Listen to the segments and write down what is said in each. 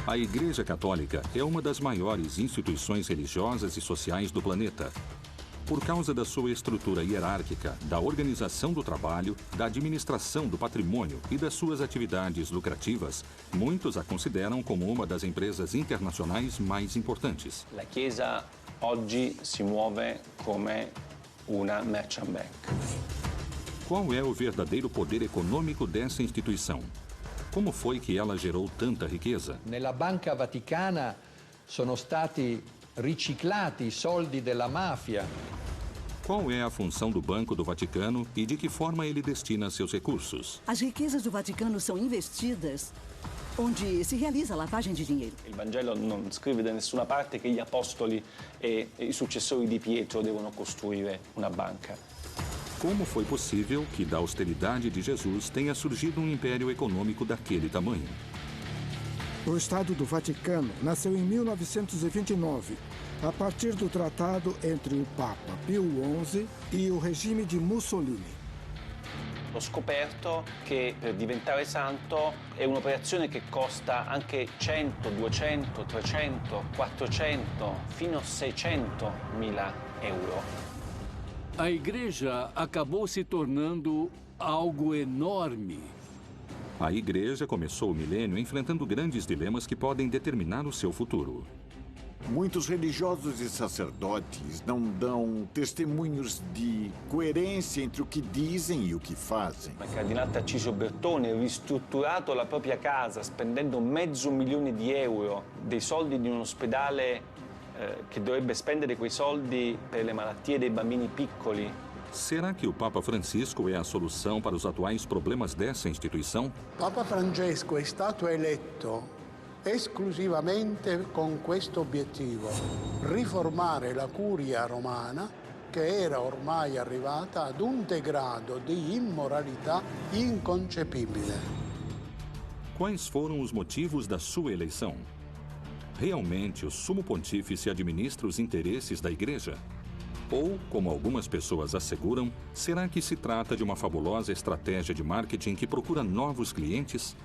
A Igreja Católica é uma das maiores instituições religiosas e sociais do planeta. Por causa da sua estrutura hierárquica, da organização do trabalho, da administração do patrimônio e das suas atividades lucrativas, muitos a consideram como uma das empresas internacionais mais importantes. La Chiesa oggi si muove come una merchant bank. Qual é o verdadeiro poder econômico dessa instituição? Como foi que ela gerou tanta riqueza? Nella Banca Vaticana sono stati riciclati i soldi della mafia. Qual é a função do Banco do Vaticano e de que forma ele destina seus recursos? As riquezas do Vaticano são investidas onde se realiza a lavagem de dinheiro. Il Vangelo non scrive da nessuna parte che gli apostoli e i successori di Pietro devono costruire una banca. Como foi possível que da austeridade de Jesus tenha surgido um império econômico daquele tamanho? O Estado do Vaticano nasceu em 1929, a partir do tratado entre o Papa Pio XI e o regime de Mussolini. Ho scoperto che per diventare santo è un'operazione che costa anche 100, 200, 300, 400, fino a 600 mila euro. A igreja acabou se tornando algo enorme. A igreja começou o milênio enfrentando grandes dilemas que podem determinar o seu futuro. Muitos religiosos e sacerdotes não dão testemunhos de coerência entre o que dizem e o que fazem. Il cardinale Tarcisio Bertone ha ristrutturato la propria casa spendendo $500.000 di euro, dei soldi di un ospedale che dovrebbe spendere quei soldi per le malattie dei bambini piccoli. Será que o Papa Francisco é a solução para os atuais problemas dessa instituição? Papa Francesco è stato eletto esclusivamente con questo obiettivo: riformare la curia romana, che era ormai arrivata ad un degrado di immoralità inconcepibile. Quais foram os motivos da sua eleição? Realmente o Sumo Pontífice administra os interesses da Igreja? Ou, como algumas pessoas asseguram, será que se trata de uma fabulosa estratégia de marketing que procura novos clientes?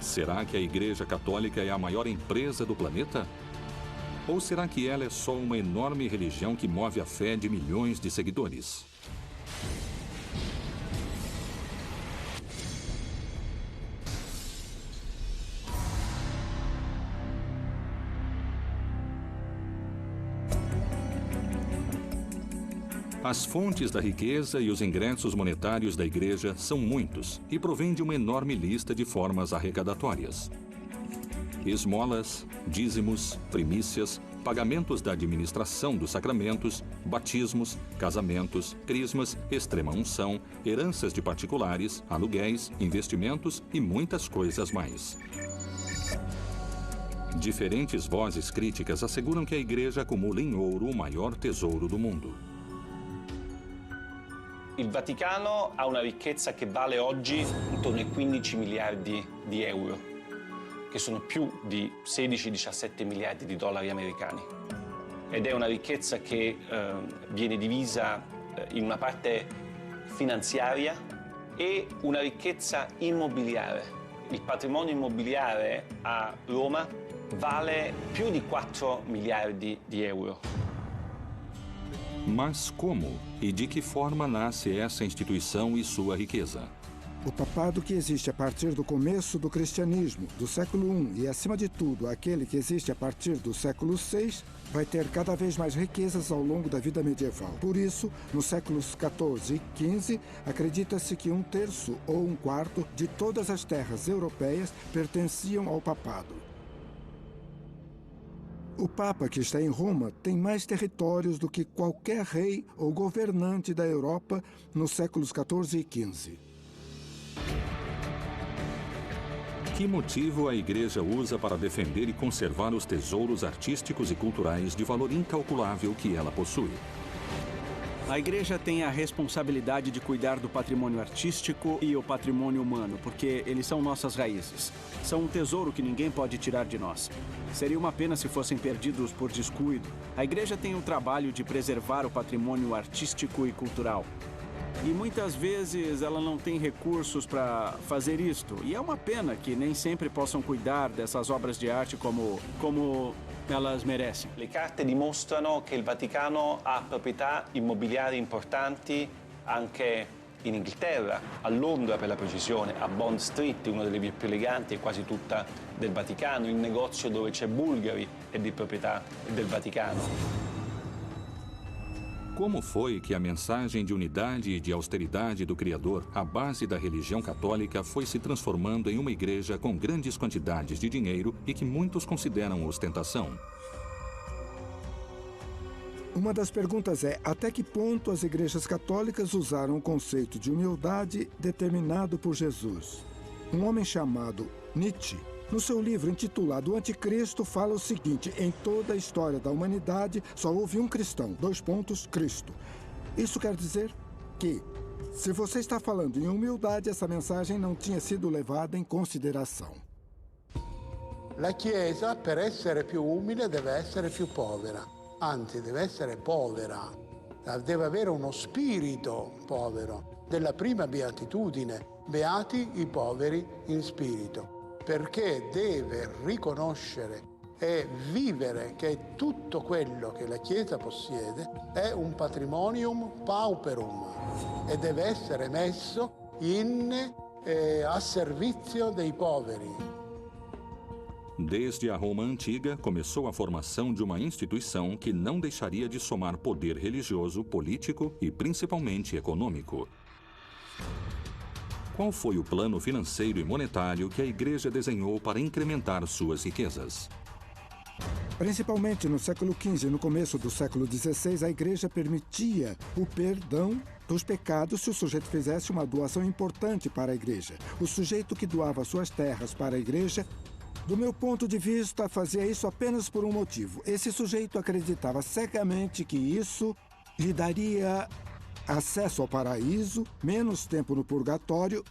Será que a Igreja Católica é a maior empresa do planeta? Ou será que ela é só uma enorme religião que move a fé de milhões de seguidores? As fontes da riqueza e os ingressos monetários da Igreja são muitos e provêm de uma enorme lista de formas arrecadatórias. Esmolas, dízimos, primícias, pagamentos da administração dos sacramentos, batismos, casamentos, crismas, extrema-unção, heranças de particulares, aluguéis, investimentos e muitas coisas mais. Diferentes vozes críticas asseguram que a Igreja acumula em ouro o maior tesouro do mundo. Il Vaticano ha una ricchezza che vale oggi intorno ai 15 miliardi di euro, che sono più di 16-17 miliardi di dollari americani. Ed è una ricchezza che viene divisa in una parte finanziaria e una ricchezza immobiliare. Il patrimonio immobiliare a Roma vale più di 4 miliardi di euro. Mas como e de que forma nasce essa instituição e sua riqueza? O papado que existe a partir do começo do cristianismo, do século I, e, acima de tudo, aquele que existe a partir do século VI, vai ter cada vez mais riquezas ao longo da vida medieval. Por isso, nos séculos XIV e XV, acredita-se que 1/3 ou 1/4 de todas as terras europeias pertenciam ao papado. O Papa que está em Roma tem mais territórios do que qualquer rei ou governante da Europa nos séculos XIV e XV. Que motivo a Igreja usa para defender e conservar os tesouros artísticos e culturais de valor incalculável que ela possui? A Igreja tem a responsabilidade de cuidar do patrimônio artístico e o patrimônio humano, porque eles são nossas raízes. São um tesouro que ninguém pode tirar de nós. Seria uma pena se fossem perdidos por descuido. A Igreja tem o trabalho de preservar o patrimônio artístico e cultural. E muitas vezes ela não tem recursos para fazer isto. E é uma pena que nem sempre possam cuidar dessas obras de arte como elas merecem. Le carte dimostrano che il Vaticano ha proprietà immobiliari importanti anche in Inghilterra, a Londra per la precisione, a Bond Street, una delle vie più eleganti e quasi tutta del Vaticano. Il negozio dove c'è Bulgari è di proprietà del Vaticano. Como foi que a mensagem de unidade e de austeridade do Criador, a base da religião católica, foi se transformando em uma igreja com grandes quantidades de dinheiro e que muitos consideram ostentação? Uma das perguntas é até que ponto as igrejas católicas usaram o conceito de humildade determinado por Jesus. Um homem chamado Nietzsche, no seu livro intitulado O Anticristo, fala o seguinte: em toda a história da humanidade só houve um cristão, Cristo. Isso quer dizer que, se você está falando em humildade, essa mensagem não tinha sido levada em consideração. La Chiesa, per essere più umile, deve essere più povera. Anzi, deve essere povera. Deve avere uno spirito povero. Della prima beatitudine, beati i poveri in spirito. Perché deve riconoscere e vivere che tutto quello che la Chiesa possiede è un patrimonium pauperum e deve essere messo a servizio dei poveri. Desde a Roma Antiga, começou a formação de uma instituição que não deixaria de somar poder religioso, político e principalmente econômico. Qual foi o plano financeiro e monetário que a Igreja desenhou para incrementar suas riquezas? Principalmente no século XV e no começo do século XVI, a Igreja permitia o perdão dos pecados se o sujeito fizesse uma doação importante para a Igreja. O sujeito que doava suas terras para a Igreja, do meu ponto de vista, fazia isso apenas por um motivo. Esse sujeito acreditava cegamente que isso lhe daria acesso ao paraíso, menos tempo no purgatório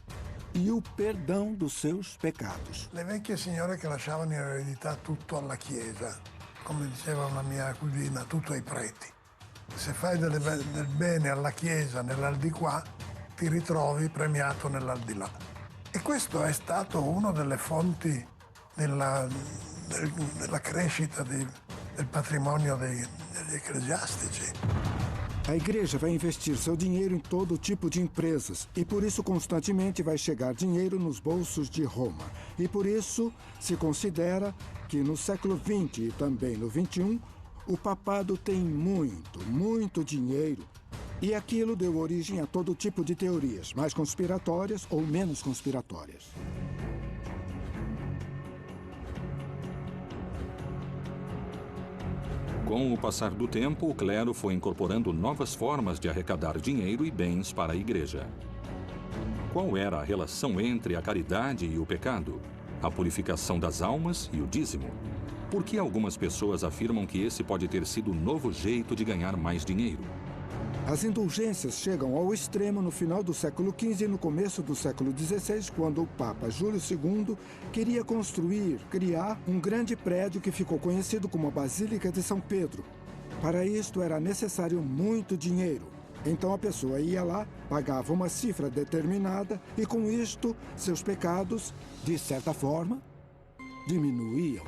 e o perdão dos seus pecados. Le vecchie signore che lasciavano in eredità tutto alla Chiesa, come diceva una mia cugina, tutto ai preti. Se fai del bene alla Chiesa nell'aldilà, ti ritrovi premiato nell'aldilà. E questo è stato una delle fonti della crescita del patrimonio degli ecclesiastici. A Igreja vai investir seu dinheiro em todo tipo de empresas e por isso constantemente vai chegar dinheiro nos bolsos de Roma. E por isso se considera que no século XX e também no XXI, o papado tem muito dinheiro. E aquilo deu origem a todo tipo de teorias, mais conspiratórias ou menos conspiratórias. Com o passar do tempo, o clero foi incorporando novas formas de arrecadar dinheiro e bens para a Igreja. Qual era a relação entre a caridade e o pecado? A purificação das almas e o dízimo? Por que algumas pessoas afirmam que esse pode ter sido o novo jeito de ganhar mais dinheiro? As indulgências chegam ao extremo no final do século XV e no começo do século XVI, quando o Papa Júlio II queria criar um grande prédio que ficou conhecido como a Basílica de São Pedro. Para isto era necessário muito dinheiro. Então a pessoa ia lá, pagava uma cifra determinada e com isto seus pecados, de certa forma, diminuíam.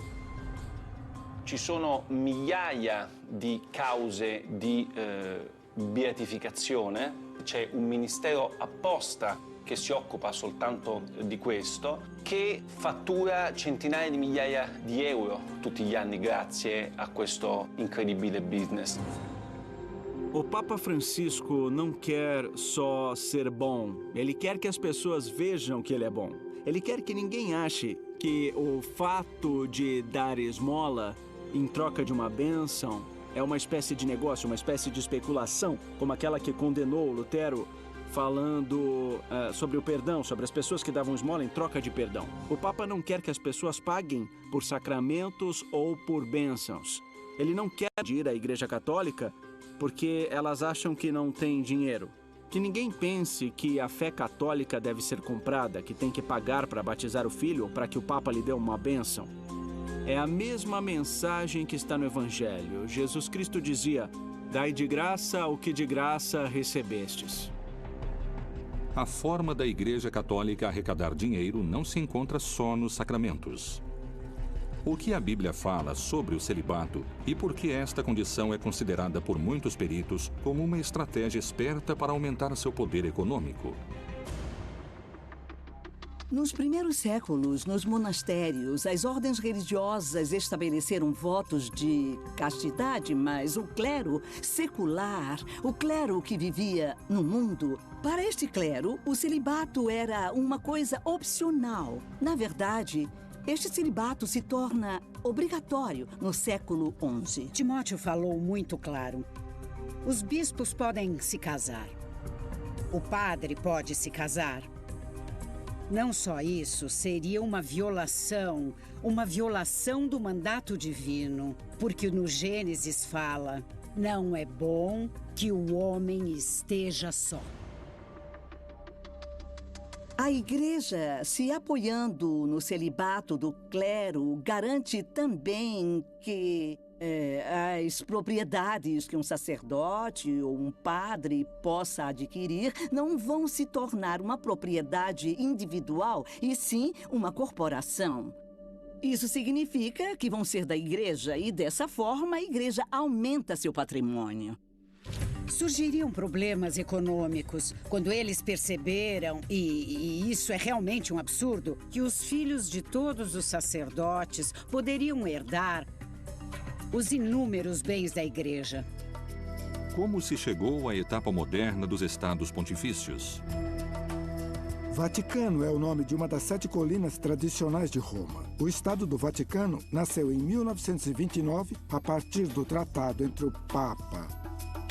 Ci sono migliaia di cause di beatificazione, c'è un ministero apposta che si occupa soltanto di questo, che fattura centinaia di migliaia di euro tutti gli anni grazie a questo incredibile business. O Papa Francisco não quer só ser bom, ele quer que as pessoas vejam que ele é bom. Ele quer que ninguém ache que o fato de dar esmola em troca de uma bênção é uma espécie de negócio, uma espécie de especulação, como aquela que condenou Lutero, falando sobre o perdão, sobre as pessoas que davam esmola em troca de perdão. O Papa não quer que as pessoas paguem por sacramentos ou por bênçãos. Ele não quer ir à Igreja Católica porque elas acham que não tem dinheiro. Que ninguém pense que a fé católica deve ser comprada, que tem que pagar para batizar o filho ou para que o Papa lhe dê uma bênção. É a mesma mensagem que está no Evangelho. Jesus Cristo dizia: dai de graça o que de graça recebestes. a forma da Igreja Católica arrecadar dinheiro não se encontra só nos sacramentos. O que a Bíblia fala sobre o celibato e por que esta condição é considerada por muitos peritos como uma estratégia esperta para aumentar seu poder econômico? Nos primeiros séculos, nos monastérios, as ordens religiosas estabeleceram votos de castidade, mas o clero secular, o clero que vivia no mundo, para este clero, o celibato era uma coisa opcional. Na verdade, este celibato se torna obrigatório no século XI. Timóteo falou muito claro. Os bispos podem se casar. O padre pode se casar. Não só isso, seria uma violação do mandato divino, porque no Gênesis fala: não é bom que o homem esteja só. A Igreja, se apoiando no celibato do clero, garante também que as propriedades que um sacerdote ou um padre possa adquirir não vão se tornar uma propriedade individual, e sim uma corporação. Isso significa que vão ser da Igreja e, dessa forma, a Igreja aumenta seu patrimônio. Surgiriam problemas econômicos quando eles perceberam, e isso é realmente um absurdo, que os filhos de todos os sacerdotes poderiam herdar os inúmeros bens da Igreja. Como se chegou à etapa moderna dos estados pontifícios? Vaticano é o nome de uma das 7 colinas tradicionais de Roma. O Estado do Vaticano nasceu em 1929 a partir do tratado entre o Papa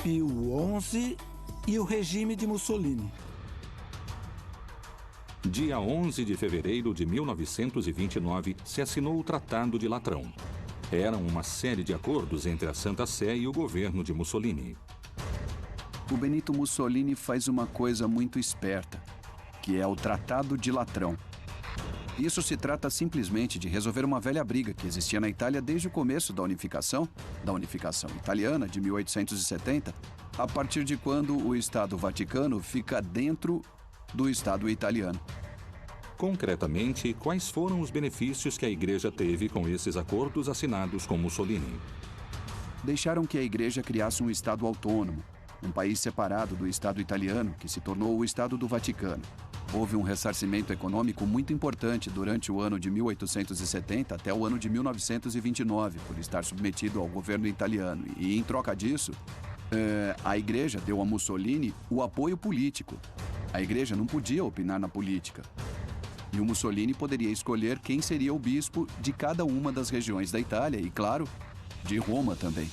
Pio XI e o regime de Mussolini. Dia 11 de fevereiro de 1929, se assinou o Tratado de Latrão. Eram uma série de acordos entre a Santa Sé e o governo de Mussolini. O Benito Mussolini faz uma coisa muito esperta, que é o Tratado de Latrão. Isso se trata simplesmente de resolver uma velha briga que existia na Itália desde o começo da unificação italiana de 1870, a partir de quando o Estado Vaticano fica dentro do Estado italiano. Concretamente, quais foram os benefícios que a Igreja teve com esses acordos assinados com Mussolini? Deixaram que a Igreja criasse um Estado autônomo, um país separado do Estado italiano, que se tornou o Estado do Vaticano. Houve um ressarcimento econômico muito importante durante o ano de 1870 até o ano de 1929, por estar submetido ao governo italiano. E, em troca disso, a Igreja deu a Mussolini o apoio político. A Igreja não podia opinar na política. E o Mussolini poderia escolher quem seria o bispo de cada uma das regiões da Itália e, claro, de Roma também.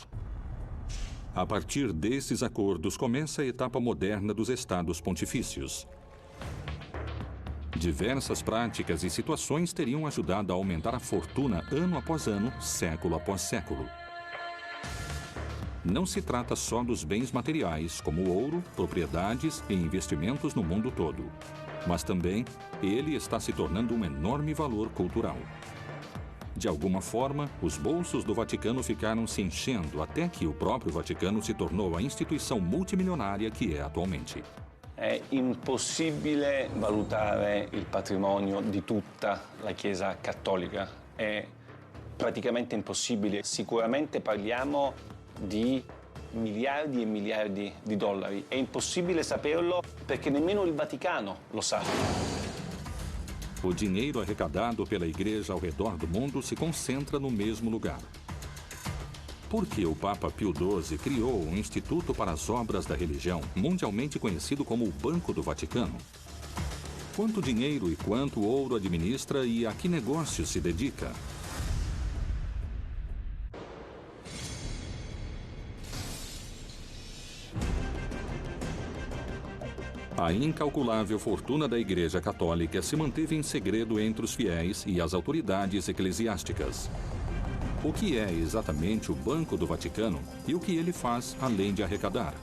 A partir desses acordos começa a etapa moderna dos estados pontifícios. Diversas práticas e situações teriam ajudado a aumentar a fortuna ano após ano, século após século. Não se trata só dos bens materiais, como ouro, propriedades e investimentos no mundo todo, mas também ele está se tornando um enorme valor cultural. De alguma forma, os bolsos do Vaticano ficaram se enchendo até que o próprio Vaticano se tornou a instituição multimilionária que é atualmente. È impossibile valutare il patrimonio di tutta la Chiesa cattolica. È praticamente impossibile. Sicuramente parliamo di miliardi e miliardi di dollari. È impossibile saperlo perché nemmeno il Vaticano lo sa. O dinheiro arrecadado pela Igreja ao redor do mundo se concentra no mesmo lugar. Por que o Papa Pio XII criou um instituto para as obras da religião, mundialmente conhecido como o Banco do Vaticano? Quanto dinheiro e quanto ouro administra e a que negócio se dedica? A incalculável fortuna da Igreja Católica se manteve em segredo entre os fiéis e as autoridades eclesiásticas. O que é exatamente o Banco do Vaticano e o que ele faz além de arrecadar?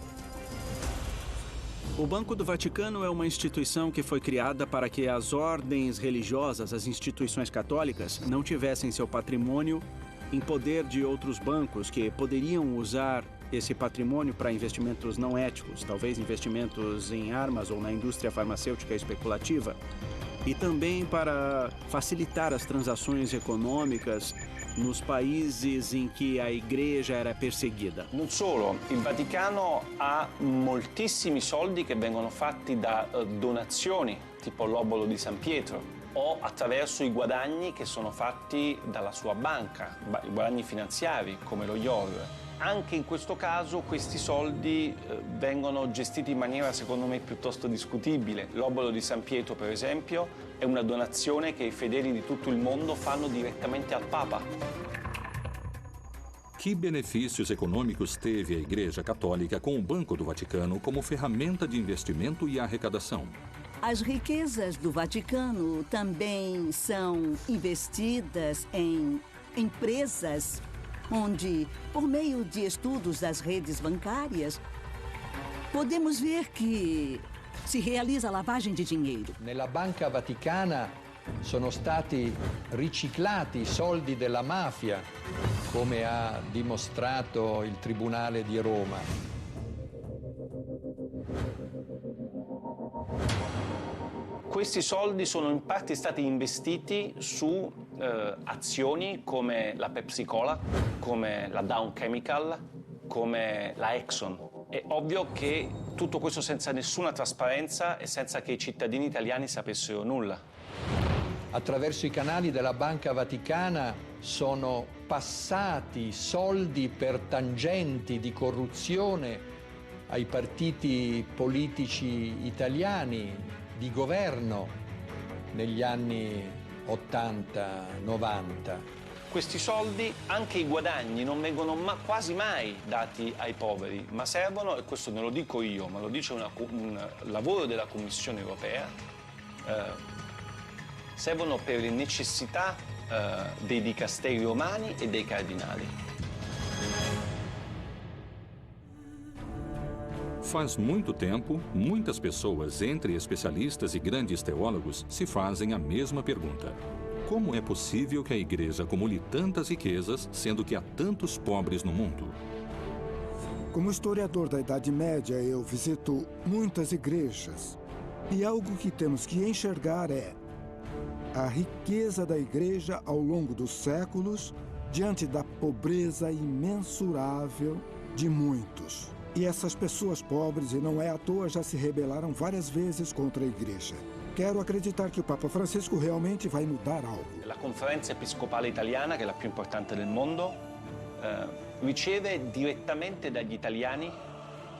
O Banco do Vaticano é uma instituição que foi criada para que as ordens religiosas, as instituições católicas, não tivessem seu patrimônio em poder de outros bancos que poderiam usar esse patrimônio para investimentos não éticos, talvez investimentos em armas ou na indústria farmacêutica especulativa, e também para facilitar as transações econômicas nos países em que a Igreja era perseguida. Non solo, il Vaticano ha moltissimi soldi che vengono fatti da donazioni, tipo l'obolo di San Pietro, o attraverso i guadagni che sono fatti dalla sua banca, i guadagni finanziari come lo IOR. Anche in questo caso questi soldi vengono gestiti in maniera secondo me piuttosto discutibile. L'obolo di San Pietro, per esempio, è una donazione che i fedeli di tutto il mondo fanno direttamente al Papa. Que benefícios econômicos teve a Igreja Católica com o Banco do Vaticano como ferramenta de investimento e arrecadação? As riquezas do Vaticano também são investidas em empresas onde, por meio de estudos das redes bancárias, podemos ver que se realiza lavagem de dinheiro. Nella Banca Vaticana sono stati riciclati i soldi della mafia, come ha dimostrato il Tribunale di Roma. Questi soldi sono in parte stati investiti su azioni come la Pepsi Cola, come la Dow Chemical, come la Exxon. È ovvio che tutto questo senza nessuna trasparenza e senza che i cittadini italiani sapessero nulla. Attraverso i canali della Banca Vaticana sono passati soldi per tangenti di corruzione ai partiti politici italiani di governo negli anni 80-90. Questi soldi, anche i guadagni, non vengono quasi mai dati ai poveri, ma servono, e questo non lo dico io, ma lo dice un lavoro della Commissione europea, servono per le necessità dei dicasteri romani e dei cardinali. Faz muito tempo, muitas pessoas, entre especialistas e grandes teólogos, se fazem a mesma pergunta. Como é possível que a Igreja acumule tantas riquezas, sendo que há tantos pobres no mundo? Como historiador da Idade Média, eu visito muitas igrejas. E algo que temos que enxergar é a riqueza da Igreja ao longo dos séculos, diante da pobreza imensurável de muitos. E essas pessoas pobres, e não é à toa, já se rebelaram várias vezes contra a Igreja. Quero acreditar que o Papa Francisco realmente vai mudar algo. La Conferenza Episcopale Italiana, che è la più importante del mondo, riceve direttamente dagli italiani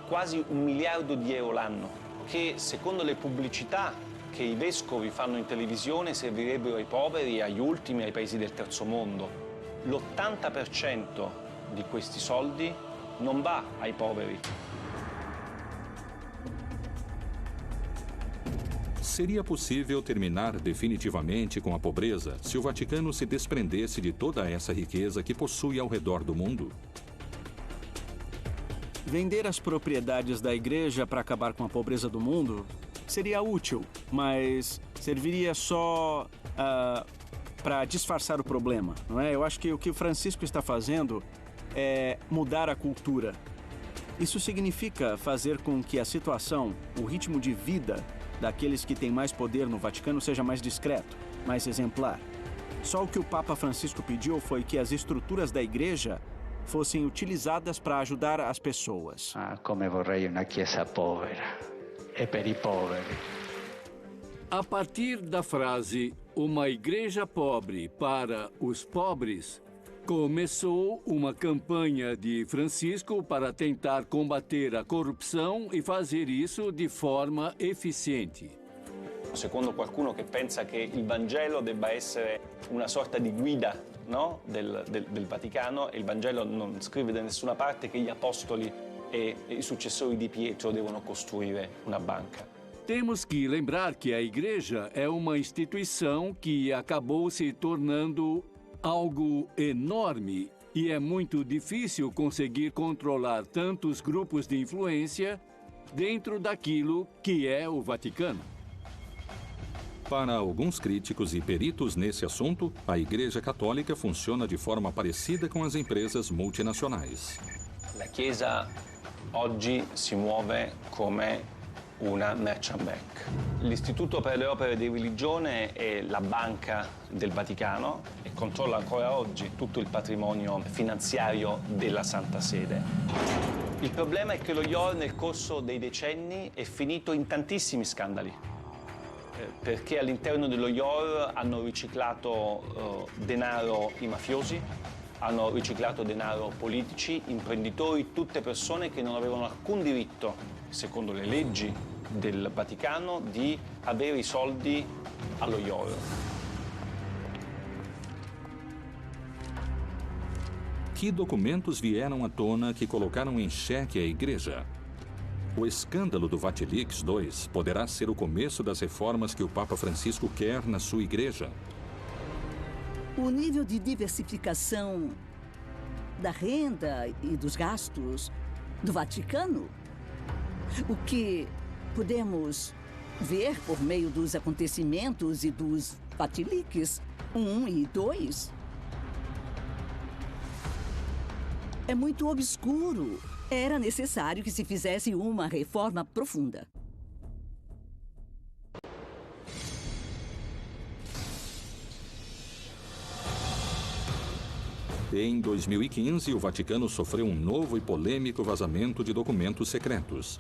quasi 1 miliardo di euro l'anno, che secondo le pubblicità che i vescovi fanno in televisione servirebbero ai poveri, agli ultimi, ai paesi del terzo mondo. L'80% di questi soldi non va ai poveri. Seria possível terminar definitivamente com a pobreza se o Vaticano se desprendesse de toda essa riqueza que possui ao redor do mundo? Vender as propriedades da Igreja para acabar com a pobreza do mundo seria útil, mas serviria só para disfarçar o problema, não é? Eu acho que o que o Francisco está fazendo é mudar a cultura. Isso significa fazer com que a situação, o ritmo de vida daqueles que têm mais poder no Vaticano seja mais discreto, mais exemplar. Só o que o Papa Francisco pediu foi que as estruturas da Igreja fossem utilizadas para ajudar as pessoas. Come vorrei una chiesa povera e per i poveri. A partir da frase "uma igreja pobre para os pobres", começou uma campanha de Francisco para tentar combater a corrupção e fazer isso de forma eficiente. Secondo qualcuno che pensa che il Vangelo debba essere una sorta di guida, no? del Vaticano, e il Vangelo non scrive da nessuna parte che gli apostoli e i successori di Pietro devono costruire una banca. Temos que lembrar que a Igreja é uma instituição que acabou se tornando algo enorme e é muito difícil conseguir controlar tantos grupos de influência dentro daquilo que é o Vaticano. Para alguns críticos e peritos nesse assunto, a Igreja Católica funciona de forma parecida com as empresas multinacionais. La Chiesa oggi si muove come una merchant bank. L'Istituto per le opere di religione è la banca del Vaticano e controlla ancora oggi tutto il patrimonio finanziario della Santa Sede. Il problema è che lo IOR nel corso dei decenni è finito in tantissimi scandali, perché all'interno dello IOR hanno riciclato denaro i mafiosi, hanno riciclato denaro politici, imprenditori, tutte persone che non avevano alcun diritto, secondo le leggi del Vaticano, di avere i soldi allo IOR. Que documentos vieram à tona que colocaram em xeque a Igreja? O escândalo do Vatilix II poderá ser o começo das reformas que o Papa Francisco quer na sua Igreja. O nível de diversificação da renda e dos gastos do Vaticano, o que podemos ver por meio dos acontecimentos e dos Vatilix 1 e 2, é muito obscuro. Era necessário que se fizesse uma reforma profunda. Em 2015, o Vaticano sofreu um novo e polêmico vazamento de documentos secretos.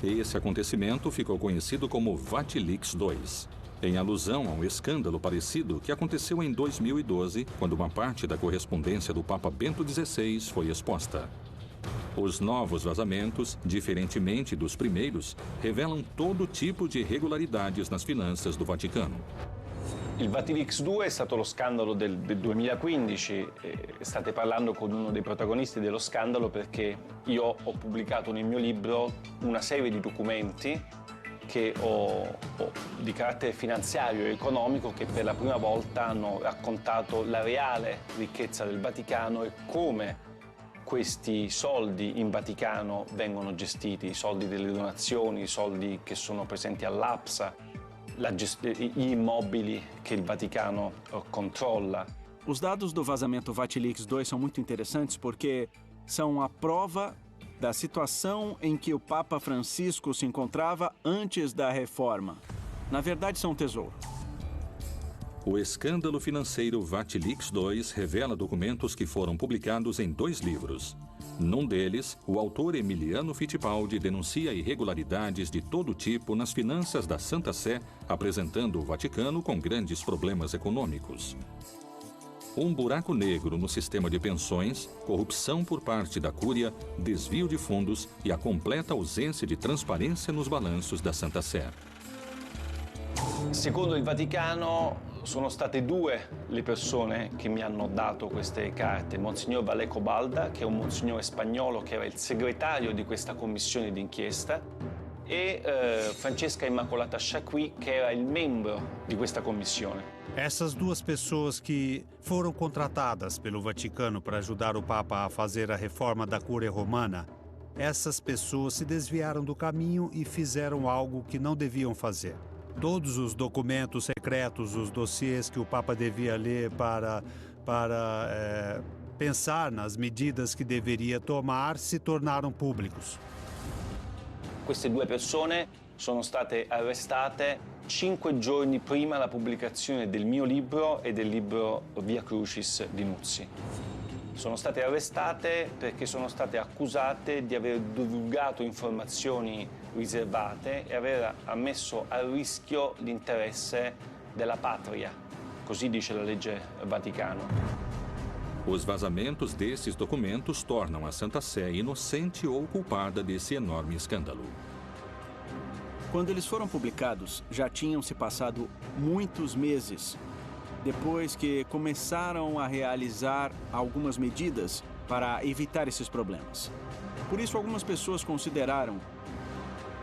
Esse acontecimento ficou conhecido como Vatilix II, em alusão a um escândalo parecido que aconteceu em 2012, quando uma parte da correspondência do Papa Bento XVI foi exposta. Os novos vazamentos, diferentemente dos primeiros, revelam todo tipo de irregolaridades nas finanças do Vaticano. Il Vatilix 2 è stato lo scandalo del 2015, state parlando con uno dei protagonisti dello scandalo perché io ho pubblicato nel mio libro una serie di documenti di carattere finanziario e economico che per la prima volta hanno raccontato la reale ricchezza del Vaticano e come questi soldi in Vaticano vengono gestiti, i soldi delle donazioni, i soldi che sono presenti all'APSA, gli immobili che il Vaticano controlla. Os dados do vazamento Vatilix II são muito interessantes porque são a prova da situação em que o Papa Francisco se encontrava antes da reforma. Na verdade, são um tesouro. O escândalo financeiro Vatilix II revela documentos que foram publicados em 2 livros. Num deles, o autor Emiliano Fittipaldi denuncia irregularidades de todo tipo nas finanças da Santa Sé, apresentando o Vaticano com grandes problemas econômicos. Um buraco negro no sistema de pensões, corrupção por parte da Cúria, desvio de fundos e a completa ausência de transparência nos balanços da Santa Sé. Secondo il Vaticano sono state 2 le persone che mi hanno dato queste carte, Monsignor Valeco Balda, che è un monsignore spagnolo che era il segretario di questa commissione d'inchiesta, e Francesca Immacolata Chaqui, che era il membro di questa commissione. Essas 2 pessoas que foram contratadas pelo Vaticano para ajudar o Papa a fazer a reforma da Cúria Romana, essas pessoas se desviaram do caminho e fizeram algo que não deviam fazer. Todos os documentos secretos, os dossiês que o Papa devia ler para pensar nas medidas que deveria tomar, se tornaram públicos. Queste 2 persone sono state arrestate 5 giorni prima della pubblicazione del mio libro e del libro Via Crucis di Nuzzi. Sono state arrestate perché sono state accusate di aver divulgato informazioni riservate e aver messo a rischio l'interesse della patria. Così dice la legge Vaticano. Os vazamentos desses documentos tornam a Santa Sé inocente ou culpada desse enorme escândalo. Quando eles foram publicados, já tinham se passado muitos meses depois que começaram a realizar algumas medidas para evitar esses problemas. Por isso, algumas pessoas consideraram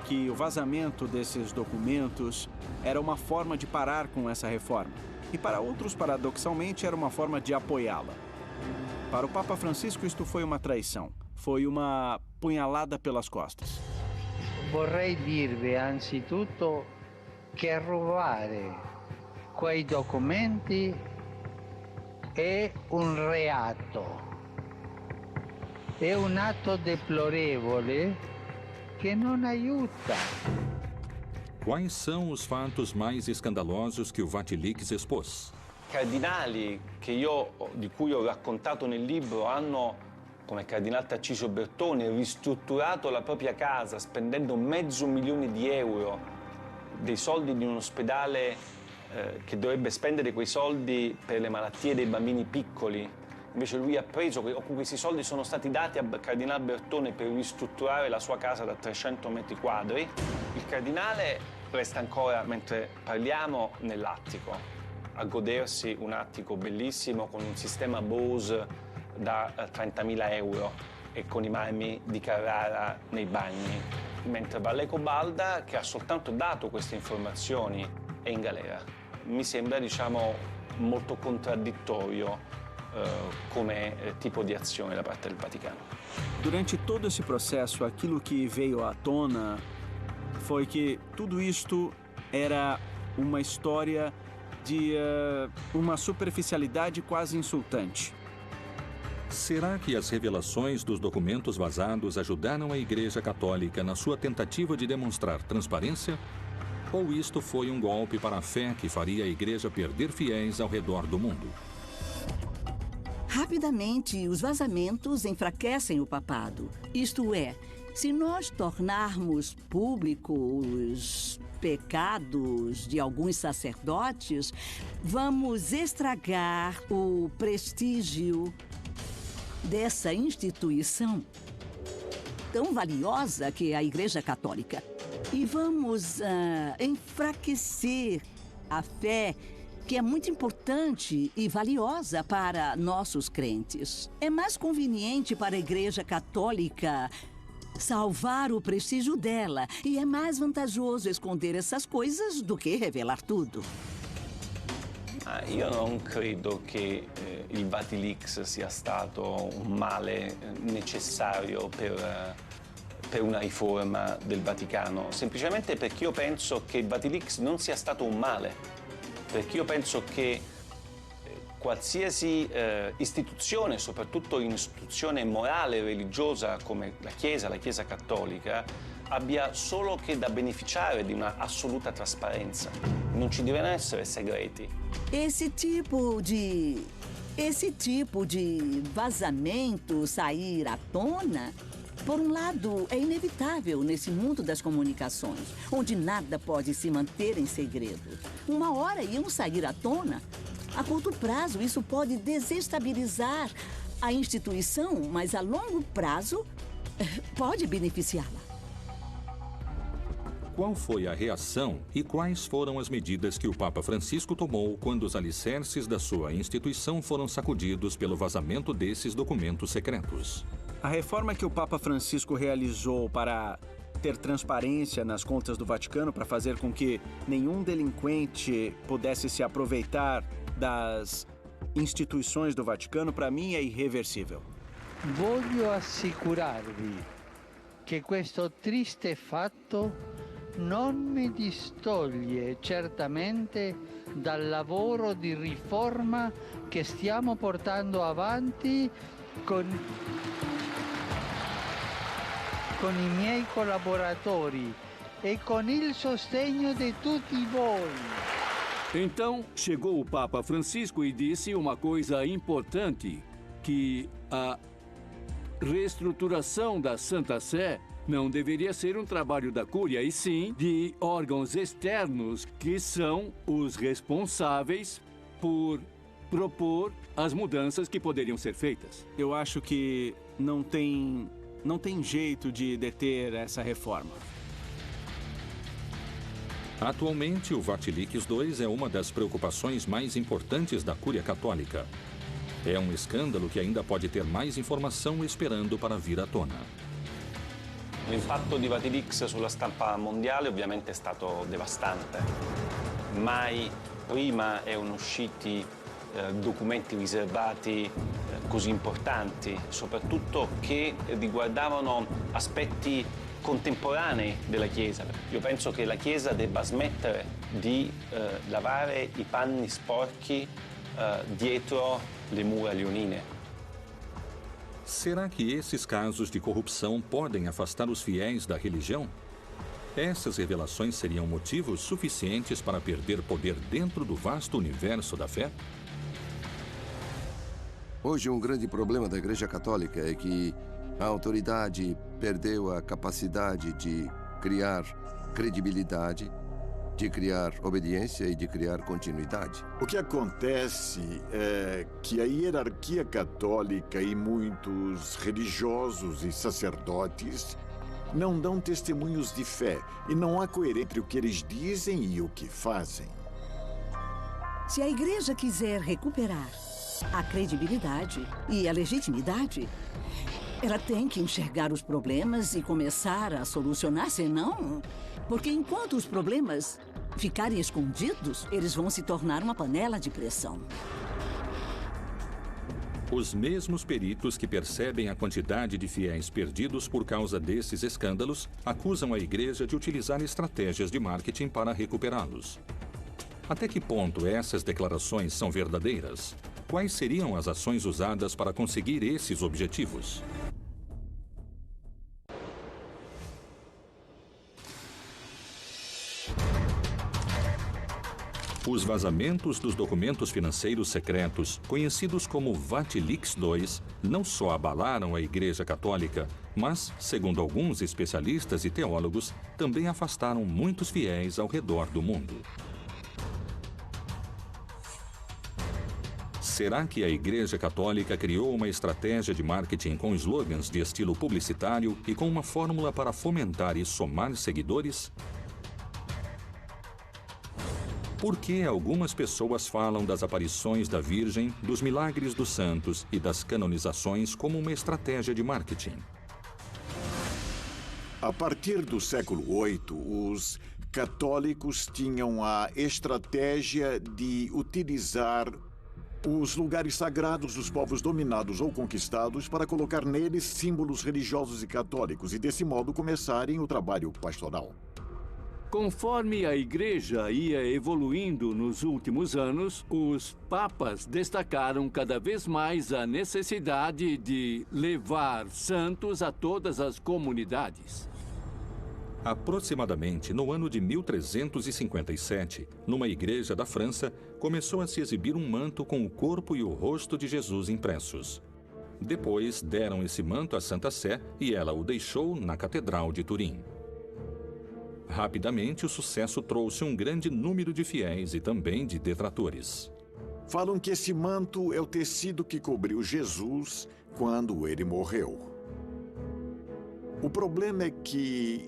que o vazamento desses documentos era uma forma de parar com essa reforma. E para outros, paradoxalmente, era uma forma de apoiá-la. Para o Papa Francisco, isto foi uma traição. Foi uma punhalada pelas costas. Vorrei dirvi anzitutto che rubare quei documenti è un reato. È un atto deplorevole che non aiuta. Quais são os fatos mais escandalosos que o Vatilix expôs? Cardinali di cui ho raccontato nel libro hanno, come il cardinale Tarcisio Bertone, ristrutturato la propria casa spendendo €500.000, dei soldi di un ospedale che dovrebbe spendere quei soldi per le malattie dei bambini piccoli. Invece lui ha preso, questi soldi sono stati dati al cardinale Bertone per ristrutturare la sua casa da 300 metri quadri. Il cardinale resta ancora, mentre parliamo, nell'attico, a godersi un attico bellissimo con un sistema Bose da €30.000 e con i marmi di Carrara nei bagni, mentre Valleco Balda, che ha soltanto dato queste informazioni, è in galera. Mi sembra, molto contraddittorio come tipo di azione da parte del Vaticano. Durante todo esse processo, aquilo que veio à tona foi que tudo isto era uma história de uma superficialidade quase insultante. Será que as revelações dos documentos vazados ajudaram a Igreja Católica na sua tentativa de demonstrar transparência? Ou isto foi um golpe para a fé que faria a Igreja perder fiéis ao redor do mundo? Rapidamente, os vazamentos enfraquecem o papado. Isto é, se nós tornarmos públicos os pecados de alguns sacerdotes, vamos estragar o prestígio dessa instituição tão valiosa que é a Igreja Católica. E vamos enfraquecer a fé, que é muito importante e valiosa para nossos crentes. É mais conveniente para a Igreja Católica salvar o prestígio dela, e é mais vantajoso esconder essas coisas do que revelar tudo. Io non credo che il Vatilix sia stato un male necessario per una riforma del Vaticano, semplicemente perché io penso che il Vatilix non sia stato un male. Perché io penso che qualsiasi istituzione, soprattutto un'istituzione morale e religiosa come la Chiesa Cattolica, abbia solo che da beneficiare di una assoluta trasparenza. Non ci devono essere segreti. Esse tipo de vazamento sair à tona, por um lado, é inevitável nesse mundo das comunicações, onde nada pode se manter em segredo. Uma hora iam sair à tona. A curto prazo, isso pode desestabilizar a instituição, mas a longo prazo pode beneficiá-la. Qual foi a reação e quais foram as medidas que o Papa Francisco tomou quando os alicerces da sua instituição foram sacudidos pelo vazamento desses documentos secretos? A reforma que o Papa Francisco realizou para ter transparência nas contas do Vaticano, para fazer com que nenhum delinquente pudesse se aproveitar das instituições do Vaticano, para mim é irreversível. Voglio assicurarvi che questo triste fatto non mi distoglie certamente dal lavoro di riforma che stiamo portando avanti con i miei collaboratori e con il sostegno di tutti voi. Então, chegou o Papa Francisco e disse uma coisa importante, que a reestruturação da Santa Sé não deveria ser um trabalho da Cúria, e sim de órgãos externos que são os responsáveis por propor as mudanças que poderiam ser feitas. Eu acho que não tem jeito de deter essa reforma. Atualmente, o Vatilix II é uma das preocupações mais importantes da Cúria Católica. É um escândalo que ainda pode ter mais informação esperando para vir à tona. L'impatto di Vatilix sulla stampa mondiale ovviamente è stato devastante. Mai prima erano usciti documenti riservati così importanti, soprattutto che riguardavano aspetti contemporanei della Chiesa. Io penso che la Chiesa debba smettere di lavare i panni sporchi dietro le mura leonine. Será que esses casos de corrupção podem afastar os fiéis da religião? Essas revelações seriam motivos suficientes para perder poder dentro do vasto universo da fé? Hoje, um grande problema da Igreja Católica é que a autoridade perdeu a capacidade de criar credibilidade, de criar obediência e de criar continuidade. O que acontece é que a hierarquia católica e muitos religiosos e sacerdotes não dão testemunhos de fé e não há coerência entre o que eles dizem e o que fazem. Se a igreja quiser recuperar a credibilidade e a legitimidade, ela tem que enxergar os problemas e começar a solucionar, senão... Porque enquanto os problemas ficarem escondidos, eles vão se tornar uma panela de pressão. Os mesmos peritos que percebem a quantidade de fiéis perdidos por causa desses escândalos acusam a igreja de utilizar estratégias de marketing para recuperá-los. Até que ponto essas declarações são verdadeiras? Quais seriam as ações usadas para conseguir esses objetivos? Os vazamentos dos documentos financeiros secretos, conhecidos como Vatilix II, não só abalaram a Igreja Católica, mas, segundo alguns especialistas e teólogos, também afastaram muitos fiéis ao redor do mundo. Será que a Igreja Católica criou uma estratégia de marketing com slogans de estilo publicitário e com uma fórmula para fomentar e somar seguidores? Por que algumas pessoas falam das aparições da Virgem, dos milagres dos santos e das canonizações como uma estratégia de marketing? A partir do século VIII, os católicos tinham a estratégia de utilizar os lugares sagrados dos povos dominados ou conquistados para colocar neles símbolos religiosos e católicos e, desse modo, começarem o trabalho pastoral. Conforme a Igreja ia evoluindo nos últimos anos, os papas destacaram cada vez mais a necessidade de levar santos a todas as comunidades. Aproximadamente no ano de 1357, numa igreja da França, começou a se exibir um manto com o corpo e o rosto de Jesus impressos. Depois deram esse manto à Santa Sé e ela o deixou na Catedral de Turim. Rapidamente, o sucesso trouxe um grande número de fiéis e também de detratores. Falam que esse manto é o tecido que cobriu Jesus quando ele morreu. O problema é que,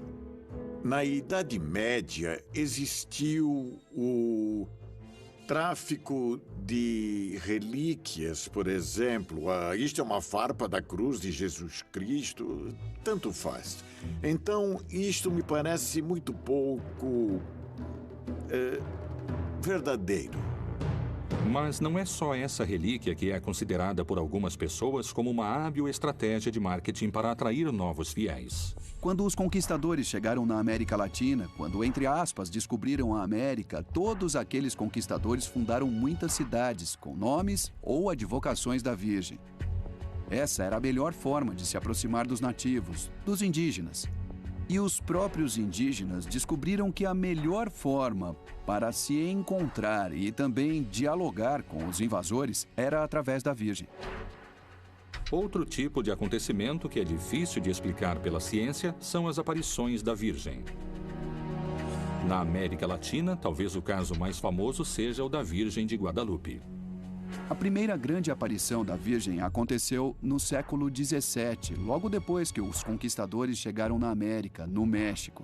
na Idade Média, existiu o tráfico de relíquias, por exemplo. Isto é uma farpa da cruz de Jesus Cristo, tanto faz. Então, isto me parece muito pouco verdadeiro. Mas não é só essa relíquia que é considerada por algumas pessoas como uma hábil estratégia de marketing para atrair novos fiéis. Quando os conquistadores chegaram na América Latina, quando, entre aspas, descobriram a América, todos aqueles conquistadores fundaram muitas cidades com nomes ou advocações da Virgem. Essa era a melhor forma de se aproximar dos nativos, dos indígenas. E os próprios indígenas descobriram que a melhor forma para se encontrar e também dialogar com os invasores era através da Virgem. Outro tipo de acontecimento que é difícil de explicar pela ciência são as aparições da Virgem. Na América Latina, talvez o caso mais famoso seja o da Virgem de Guadalupe. A primeira grande aparição da Virgem aconteceu no século XVII, logo depois que os conquistadores chegaram na América, no México.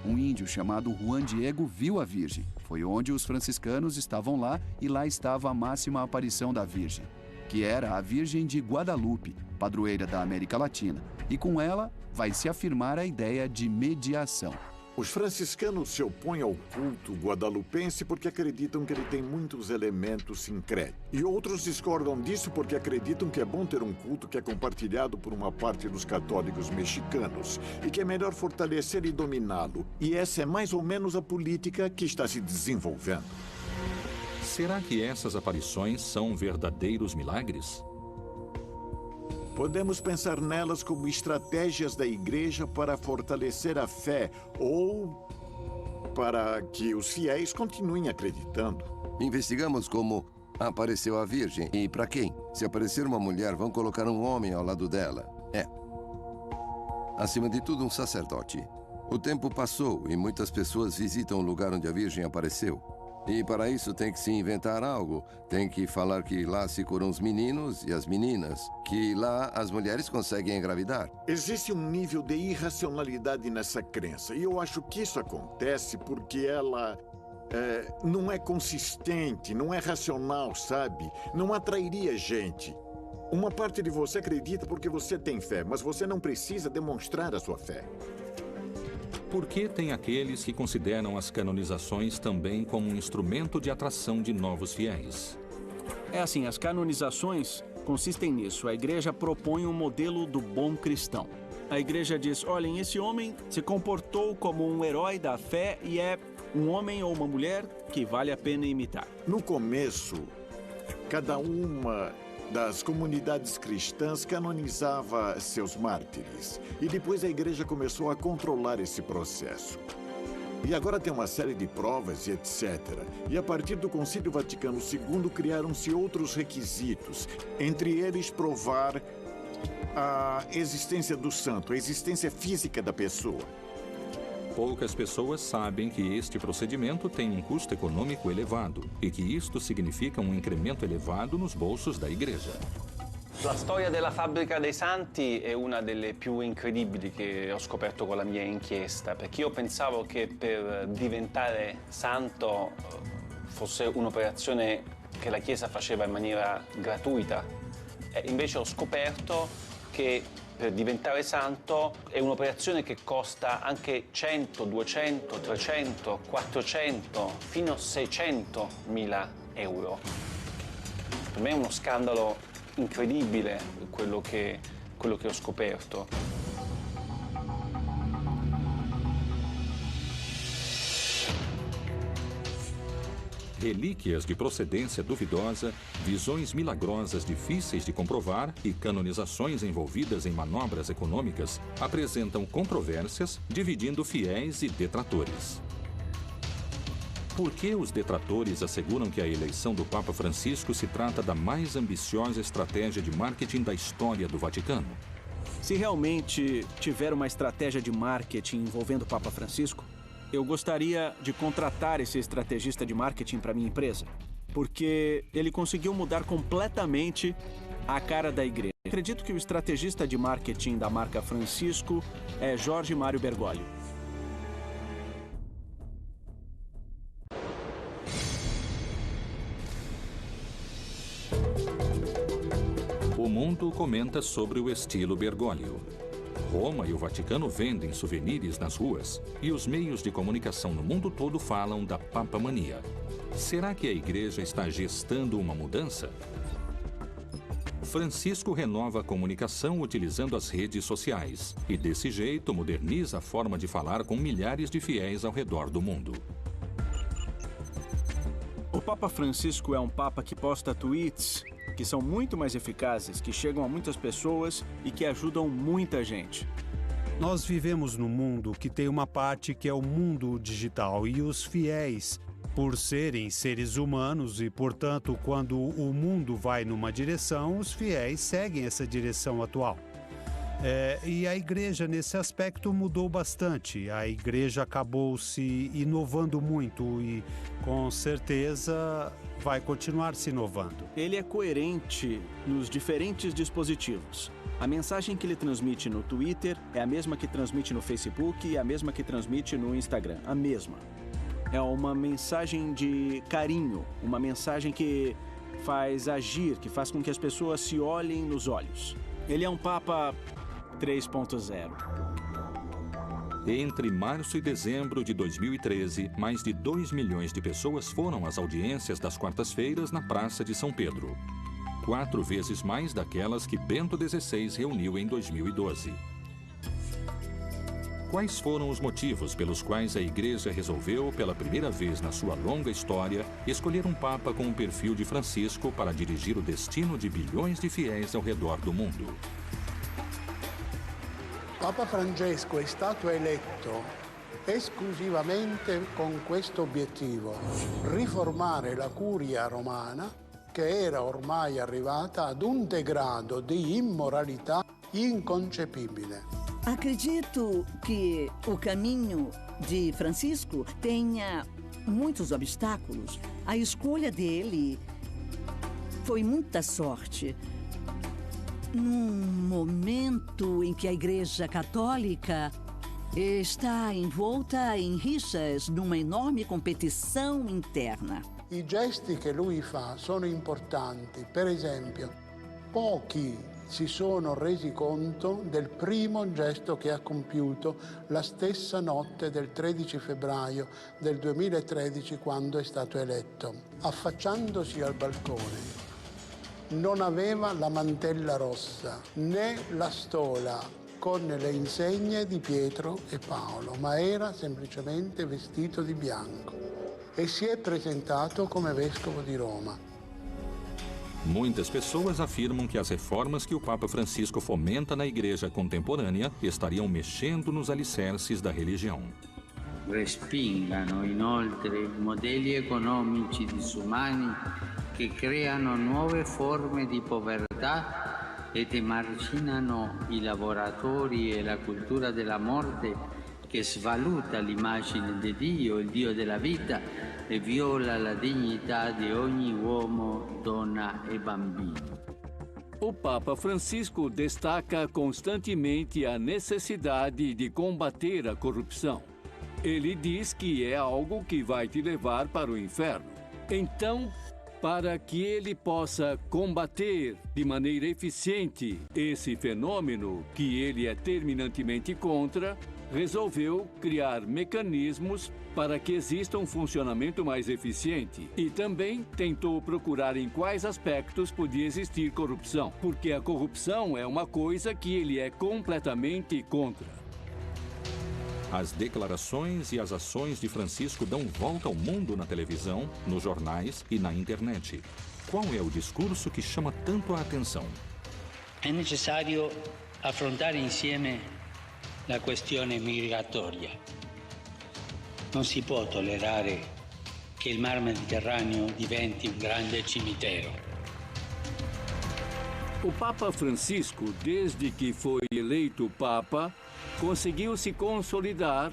Um índio chamado Juan Diego viu a Virgem. Foi onde os franciscanos estavam lá e lá estava a máxima aparição da Virgem, que era a Virgem de Guadalupe, padroeira da América Latina. E com ela vai se afirmar a ideia de mediação. Os franciscanos se opõem ao culto guadalupense porque acreditam que ele tem muitos elementos sincréticos. E outros discordam disso porque acreditam que é bom ter um culto que é compartilhado por uma parte dos católicos mexicanos e que é melhor fortalecer e dominá-lo. E essa é mais ou menos a política que está se desenvolvendo. Será que essas aparições são verdadeiros milagres? Podemos pensar nelas como estratégias da igreja para fortalecer a fé ou para que os fiéis continuem acreditando. Investigamos como apareceu a Virgem e para quem. Se aparecer uma mulher, vão colocar um homem ao lado dela. Acima de tudo, um sacerdote. O tempo passou e muitas pessoas visitam o lugar onde a Virgem apareceu. E para isso tem que se inventar algo. Tem que falar que lá se curam os meninos e as meninas. Que lá as mulheres conseguem engravidar. Existe um nível de irracionalidade nessa crença. E eu acho que isso acontece porque ela não é consistente, não é racional, sabe? Não atrairia gente. Uma parte de você acredita porque você tem fé, mas você não precisa demonstrar a sua fé. Por que tem aqueles que consideram as canonizações também como um instrumento de atração de novos fiéis? É assim, as canonizações consistem nisso. A igreja propõe um modelo do bom cristão. A igreja diz, olhem, esse homem se comportou como um herói da fé e é um homem ou uma mulher que vale a pena imitar. No começo, cada uma das comunidades cristãs canonizava seus mártires. E depois a igreja começou a controlar esse processo. E agora tem uma série de provas e etc. E a partir do Concílio Vaticano II criaram-se outros requisitos. Entre eles, provar a existência do santo, a existência física da pessoa. Poucas pessoas sabem que este procedimento tem um custo econômico elevado e que isto significa um incremento elevado nos bolsos da igreja. La storia della fabbrica dei santi è una delle più incredibili che ho scoperto con la mia inchiesta, perché io pensavo che per diventare santo fosse un'operazione che la Chiesa faceva in maniera gratuita. E invece ho scoperto che per diventare santo è un'operazione che costa anche 100, 200, 300, 400, fino a 600.000 euro. Per me è uno scandalo incredibile quello che ho scoperto. Relíquias de procedência duvidosa, visões milagrosas difíceis de comprovar e canonizações envolvidas em manobras econômicas apresentam controvérsias, dividindo fiéis e detratores. Por que os detratores asseguram que a eleição do Papa Francisco se trata da mais ambiciosa estratégia de marketing da história do Vaticano? Se realmente tiver uma estratégia de marketing envolvendo o Papa Francisco, eu gostaria de contratar esse estrategista de marketing para minha empresa, porque ele conseguiu mudar completamente a cara da igreja. Acredito que o estrategista de marketing da marca Francisco é Jorge Mário Bergoglio. O mundo comenta sobre o estilo Bergoglio. Roma e o Vaticano vendem souvenirs nas ruas e os meios de comunicação no mundo todo falam da papamania. Será que a igreja está gestando uma mudança? Francisco renova a comunicação utilizando as redes sociais e, desse jeito, moderniza a forma de falar com milhares de fiéis ao redor do mundo. O Papa Francisco é um papa que posta tweets que são muito mais eficazes, que chegam a muitas pessoas e que ajudam muita gente. Nós vivemos num mundo que tem uma parte que é o mundo digital e os fiéis, por serem seres humanos e, portanto, quando o mundo vai numa direção, os fiéis seguem essa direção atual. E a igreja, nesse aspecto, mudou bastante. A igreja acabou se inovando muito e, com certeza, vai continuar se inovando. Ele é coerente nos diferentes dispositivos. A mensagem que ele transmite no Twitter é a mesma que transmite no Facebook e a mesma que transmite no Instagram. A mesma. É uma mensagem de carinho, uma mensagem que faz agir, que faz com que as pessoas se olhem nos olhos. Ele é um Papa 3.0. Entre março e dezembro de 2013, mais de 2 milhões de pessoas foram às audiências das quartas-feiras na Praça de São Pedro. 4 vezes mais daquelas que Bento XVI reuniu em 2012. Quais foram os motivos pelos quais a Igreja resolveu, pela primeira vez na sua longa história, escolher um Papa com o perfil de Francisco para dirigir o destino de bilhões de fiéis ao redor do mundo? Papa Francesco è stato eletto esclusivamente con questo obiettivo: riformare la curia romana, che era ormai arrivata ad un degrado di immoralità inconcepibile. Acredito que o caminho de Francisco tenha muitos obstáculos. A escolha dele foi muita sorte. Num momento em que a Igreja Católica está envolta em rixas, numa enorme competição interna. I gesti che lui fa sono importanti. Per esempio, pochi si sono resi conto del primo gesto che ha compiuto la stessa notte del 13 febbraio del 2013, quando è stato eletto. Affacciandosi al balcone, non aveva la mantella rossa né la stola con le insegne di Pietro e Paolo, ma era semplicemente vestito di bianco e si è presentato come vescovo di Roma. Muitas pessoas afirmam que as reformas que o Papa Francisco fomenta na Igreja contemporânea estariam mexendo nos alicerces da religião. Respingano inoltre modelli economici disumani che creano nuove forme di povertà ed emarginano i lavoratori e la cultura della morte che svaluta l'immagine di Dio, il Dio della vita, e viola la dignità di ogni uomo, donna e bambino. O Papa Francisco destaca constantemente a necessidade de combater a corrupção. Ele diz que é algo que vai te levar para o inferno. Então, para que ele possa combater de maneira eficiente esse fenômeno que ele é terminantemente contra, resolveu criar mecanismos para que exista um funcionamento mais eficiente e também tentou procurar em quais aspectos podia existir corrupção, porque a corrupção é uma coisa que ele é completamente contra. As declarações e as ações de Francisco dão volta ao mundo na televisão, nos jornais e na internet. Qual é o discurso que chama tanto a atenção? È necessario affrontare insieme la questione migratoria. Non si può tollerare che il Mar Mediterraneo diventi un grande cimitero. O Papa Francisco, desde que foi eleito Papa, conseguiu se consolidar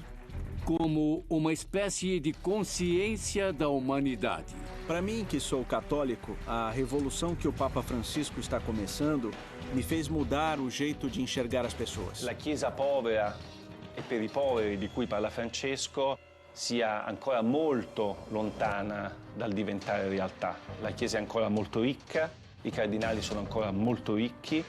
como uma espécie de consciência da humanidade. Para mim, que sou católico, a revolução que o Papa Francisco está começando me fez mudar o jeito de enxergar as pessoas. La Chiesa povera e per i poveri di cui parla Francesco sia ancora molto lontana dal diventare realtà. La Chiesa è ancora molto ricca, i cardinali sono ancora molto ricchi,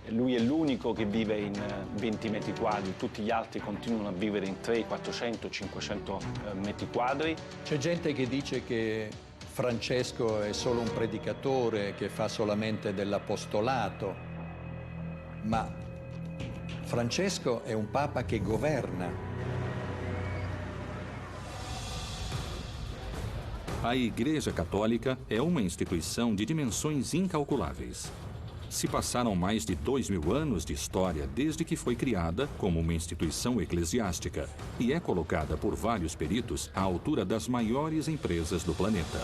lui è l'unico che vive in 20 metri quadri, tutti gli altri continuano a vivere in 300, 400, 500 metri quadri. C'è gente che dice che Francesco è solo un predicatore che fa solamente dell'apostolato, ma Francesco è un papa che governa. A Igreja Católica é uma instituição de dimensões incalculáveis. Se passaram mais de 2000 anos de história desde que foi criada como uma instituição eclesiástica e é colocada por vários peritos à altura das maiores empresas do planeta.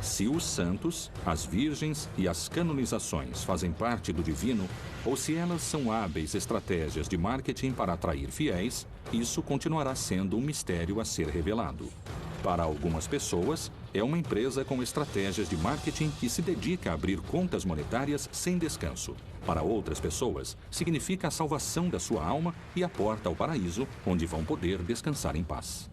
Se os santos, as virgens e as canonizações fazem parte do divino, ou se elas são hábeis estratégias de marketing para atrair fiéis, isso continuará sendo um mistério a ser revelado. Para algumas pessoas, é uma empresa com estratégias de marketing que se dedica a abrir contas monetárias sem descanso. Para outras pessoas, significa a salvação da sua alma e a porta ao paraíso, onde vão poder descansar em paz.